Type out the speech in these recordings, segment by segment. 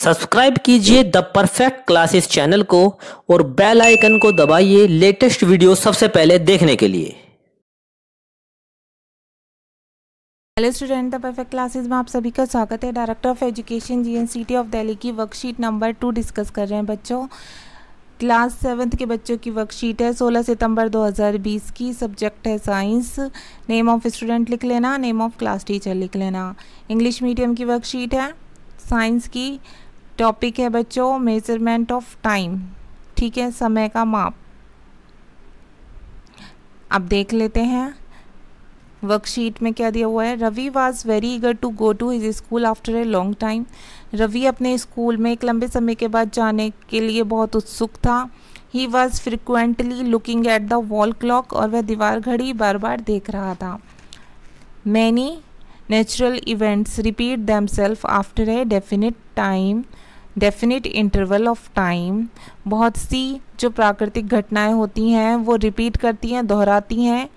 Subscribe कीजिए the perfect classes channel को और बेल आइकन को दबाइए लेटेस्ट वीडियो सबसे पहले देखने के लिए। Hello student, the perfect classes में आप सभी का स्वागत है। Director of education GNCT of Delhi की वर्कशीट नंबर 2 डिस्कस कर रहे हैं बच्चों। क्लास 7th के बच्चों की वर्कशीट है 16 सितंबर 2020 की। सब्जेक्ट है साइंस। नेम ऑफ स्टूडेंट लिख लेना, नेम ऑफ क्लास टीचर लिख लेना। इंग्लिश मीडियम की वर्कशीट है साइंस की। टॉपिक है बच्चों मेजरमेंट ऑफ टाइम, ठीक है, समय का माप। अब देख लेते हैं वर्कशीट में क्या दिया हुआ है। Ravi was very eager to go to his school after a long time. Ravi अपने स्कूल में एक लंबे समय के बाद जाने के लिए बहुत उत्सुक था। He was frequently looking at the wall clock, और वह दीवार घड़ी बार बार देख रहा था। Many natural events repeat themselves after a definite interval of time. बहुत सी जो प्राकृतिक घटनाएं होती हैं वो रिपीट करती हैं, दोहराती हैं।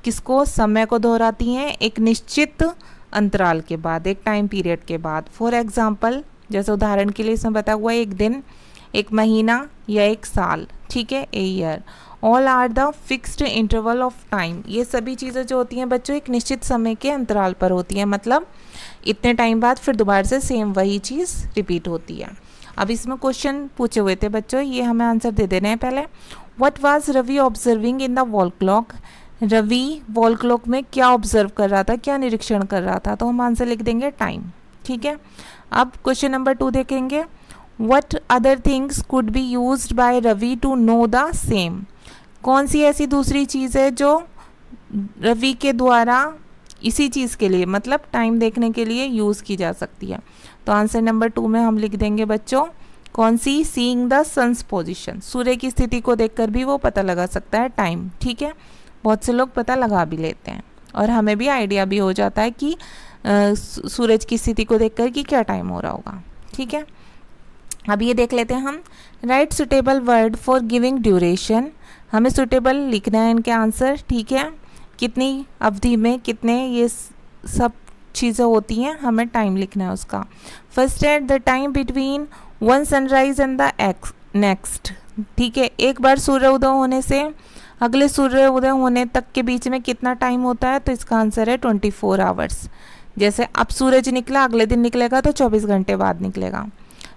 किसको? समय को दोहराती हैं एक निश्चित अंतराल के बाद, एक टाइम पीरियड के बाद। फॉर एग्जाम्पल, जैसे उदाहरण के लिए इसमें बता हुआ है एक दिन, एक महीना या एक साल, ठीक है, a year. All are the fixed interval of time. ये सभी चीज़ें जो होती हैं बच्चों एक निश्चित समय के अंतराल पर होती हैं, मतलब इतने टाइम बाद फिर दोबारा से सेम वही चीज़ रिपीट होती है। अब इसमें क्वेश्चन पूछे हुए थे बच्चों, ये हमें आंसर दे देने हैं पहले। What was Ravi observing in the wall clock. Ravi wall clock में क्या ऑब्जर्व कर रहा था, क्या निरीक्षण कर रहा था, तो हम आंसर लिख देंगे टाइम, ठीक है। अब क्वेश्चन नंबर 2 देखेंगे। What other things could be used by Ravi to know the same. कौन सी ऐसी दूसरी चीज़ है जो रवि के द्वारा इसी चीज़ के लिए, मतलब टाइम देखने के लिए यूज़ की जा सकती है। तो आंसर नंबर 2 में हम लिख देंगे बच्चों कौन सी? Seeing the sun's position. सूर्य की स्थिति को देखकर भी वो पता लगा सकता है टाइम, ठीक है। बहुत से लोग पता लगा भी लेते हैं और हमें भी आइडिया भी हो जाता है कि सूरज की स्थिति को देखकर कि क्या टाइम हो रहा होगा, ठीक है। अब ये देख लेते हैं हम। Right suitable word for giving duration. हमें सुटेबल लिखना है इनके आंसर, ठीक है। कितनी अवधि में कितने ये सब चीज़ें होती हैं, हमें टाइम लिखना है उसका। फर्स्ट है the time between one sunrise and the next, ठीक है। एक बार सूर्य उदय होने से अगले सूर्य उदय होने तक के बीच में कितना टाइम होता है, तो इसका आंसर है 24 आवर्स। जैसे अब सूरज निकला, अगले दिन निकलेगा तो 24 घंटे बाद निकलेगा।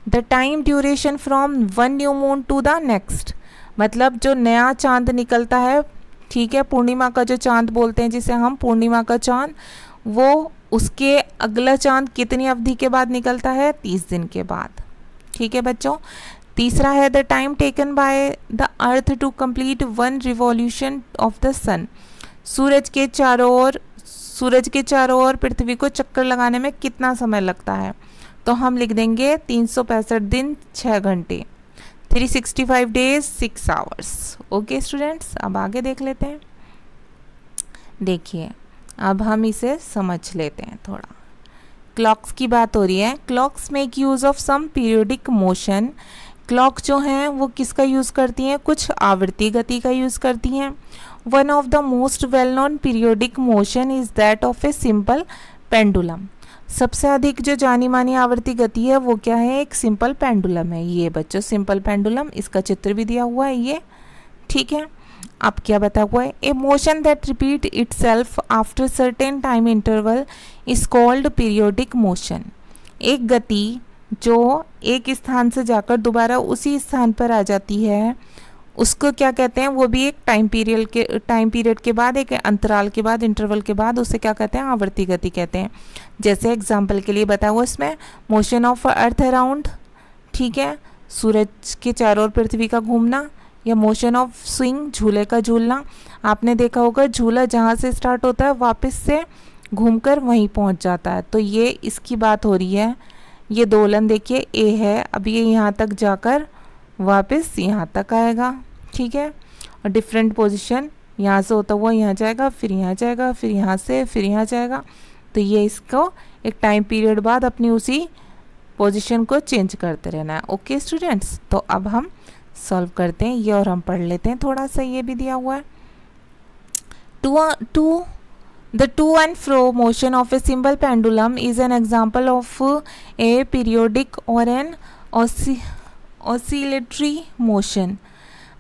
The time duration from one new moon to the next, मतलब जो नया चांद निकलता है, ठीक है, पूर्णिमा का जो चांद बोलते हैं जिसे हम पूर्णिमा का चांद, वो उसके अगला चांद कितनी अवधि के बाद निकलता है? 30 दिन के बाद, ठीक है बच्चों। तीसरा है the time taken by the earth to complete one revolution of the sun. सूरज के चारों ओर पृथ्वी को चक्कर लगाने में कितना समय लगता है, तो हम लिख देंगे 365 दिन 6 घंटे, 365 डेज 6 आवर्स। ओके स्टूडेंट्स, अब आगे देख लेते हैं। देखिए अब हम इसे समझ लेते हैं थोड़ा। क्लॉक्स की बात हो रही है। Clocks make use of some periodic motion. Clock जो हैं वो किसका यूज़ करती हैं? कुछ आवर्ती गति का यूज़ करती हैं। One of the most well known periodic motion is that of a simple pendulum. सबसे अधिक जो जानी मानी आवर्ती गति है वो क्या है? एक सिंपल पेंडुलम है। ये बच्चों सिंपल पेंडुलम, इसका चित्र भी दिया हुआ है ये, ठीक है। अब क्या बता हुआ है? A motion that repeat itself after certain time interval is called periodic motion. एक गति जो एक स्थान से जाकर दोबारा उसी स्थान पर आ जाती है उसको क्या कहते हैं? वो भी एक टाइम पीरियड के बाद, एक अंतराल के बाद, इंटरवल के बाद, उसे क्या कहते हैं? आवर्ती गति कहते हैं। जैसे एग्जाम्पल के लिए बता हुआ इसमें मोशन ऑफ अर्थ अराउंड, ठीक है, सूरज के चारों ओर पृथ्वी का घूमना, या मोशन ऑफ स्विंग, झूले का झूलना। आपने देखा होगा झूला जहाँ से स्टार्ट होता है वापस से घूमकर वहीं पहुँच जाता है, तो ये इसकी बात हो रही है। ये दोलन देखिए ए है, अब ये यहाँ तक जाकर वापस यहाँ तक आएगा, ठीक है। और डिफरेंट पोजीशन, यहाँ से होता हुआ यहाँ जाएगा, फिर यहाँ जाएगा, फिर यहाँ से फिर यहाँ जाएगा, तो ये इसको एक टाइम पीरियड बाद अपनी उसी पोजीशन को चेंज करते रहना है। ओके स्टूडेंट्स, तो अब हम सॉल्व करते हैं ये और हम पढ़ लेते हैं थोड़ा सा, ये भी दिया हुआ है। To The to and fro motion of a simple pendulum is an example of a periodic or an oscillatory motion.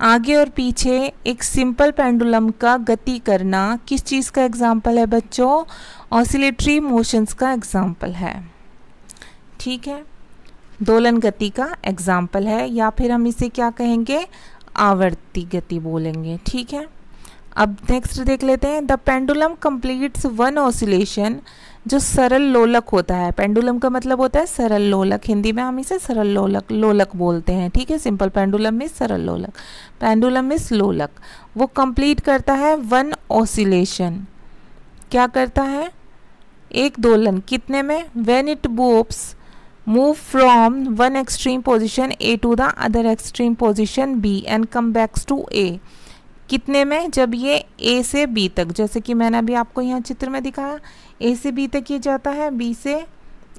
आगे और पीछे एक सिंपल पेंडुलम का गति करना किस चीज़ का एग्जाम्पल है बच्चों? ऑसिलेटरी मोशंस का एग्जाम्पल है। ठीक है, दोलन गति का एग्जाम्पल है, या फिर हम इसे क्या कहेंगे? आवर्ती गति बोलेंगे। ठीक है, अब नेक्स्ट देख लेते हैं। The pendulum completes one oscillation, जो सरल लोलक होता है। पेंडुलम का मतलब होता है सरल लोलक, हिंदी में हम इसे सरल लोलक बोलते हैं। ठीक है, सिंपल पेंडुलम में सरल लोलक, पेंडुलम में लोलक। वो कंप्लीट करता है वन ऑसिलेशन, क्या करता है? एक दोलन, कितने में? When it move from one extreme position A to the other extreme position B and come backs to A. कितने में? जब ये ए से बी तक, जैसे कि मैंने अभी आपको यहाँ चित्र में दिखाया, ए से बी तक ये जाता है, बी से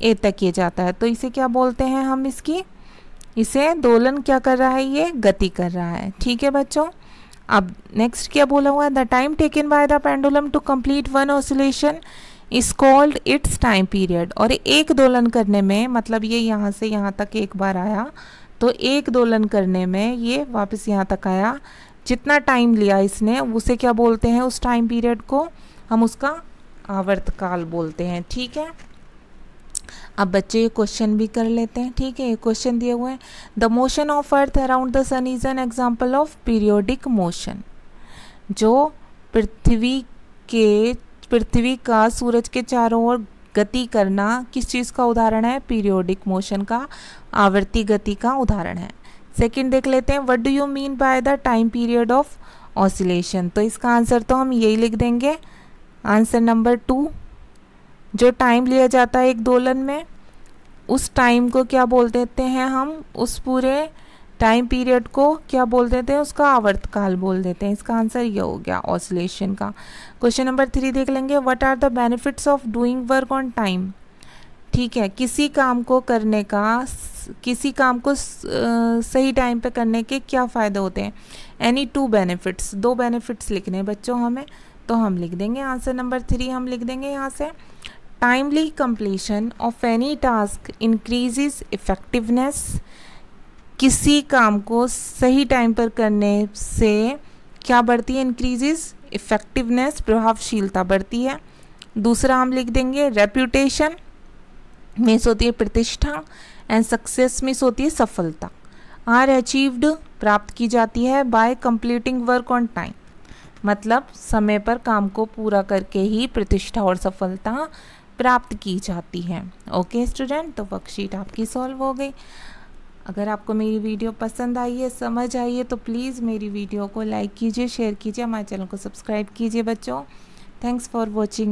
ए तक ये जाता है, तो इसे क्या बोलते हैं हम? इसे दोलन क्या कर रहा है? ये गति कर रहा है। ठीक है बच्चों, अब नेक्स्ट क्या बोला हुआ है? The time taken by the pendulum to complete one oscillation is called its time period. और एक दोलन करने में, मतलब ये यहाँ से यहाँ तक एक बार आया, तो एक दोलन करने में ये वापस यहाँ तक आया, जितना टाइम लिया इसने उसे क्या बोलते हैं? उस टाइम पीरियड को हम उसका आवर्तकाल बोलते हैं। ठीक है, अब बच्चे ये क्वेश्चन भी कर लेते हैं। ठीक है, ये क्वेश्चन दिए हुए हैं। The motion of earth around the sun is an example of periodic motion. जो पृथ्वी का सूरज के चारों ओर गति करना किस चीज़ का उदाहरण है? पीरियोडिक मोशन का, आवर्ती गति का उदाहरण है। सेकंड देख लेते हैं। What do you mean by the time period of oscillation? तो इसका आंसर तो हम यही लिख देंगे, आंसर नंबर 2। जो टाइम लिया जाता है एक दोलन में, उस टाइम को क्या बोल देते हैं हम? उस पूरे टाइम पीरियड को क्या बोल देते हैं? उसका आवर्तकाल बोल देते हैं। इसका आंसर ये हो गया ऑसिलेशन का। क्वेश्चन नंबर 3 देख लेंगे। What are the benefits of doing work on time? ठीक है, किसी काम को सही टाइम पे करने के क्या फ़ायदे होते हैं? एनी 2 बेनिफिट्स, 2 बेनिफिट्स लिखने हैं बच्चों हमें, तो हम लिख देंगे आंसर नंबर 3 हम लिख देंगे यहाँ से। Timely completion of any task increases effectiveness. किसी काम को सही टाइम पर करने से क्या बढ़ती है? इंक्रीजेस इफेक्टिवनेस, प्रभावशीलता बढ़ती है। दूसरा हम लिख देंगे रेप्यूटेशन, मीन्स होती है प्रतिष्ठा, एंड सक्सेस मीन्स होती है सफलता। आर अचीव्ड प्राप्त की जाती है bye completing work on time, मतलब समय पर काम को पूरा करके ही प्रतिष्ठा और सफलता प्राप्त की जाती है। ओके स्टूडेंट, तो वर्कशीट आपकी सॉल्व हो गई। अगर आपको मेरी वीडियो पसंद आई है, समझ आई है, तो प्लीज़ मेरी वीडियो को लाइक कीजिए, शेयर कीजिए, हमारे चैनल को सब्सक्राइब कीजिए बच्चों। Thanks for watching.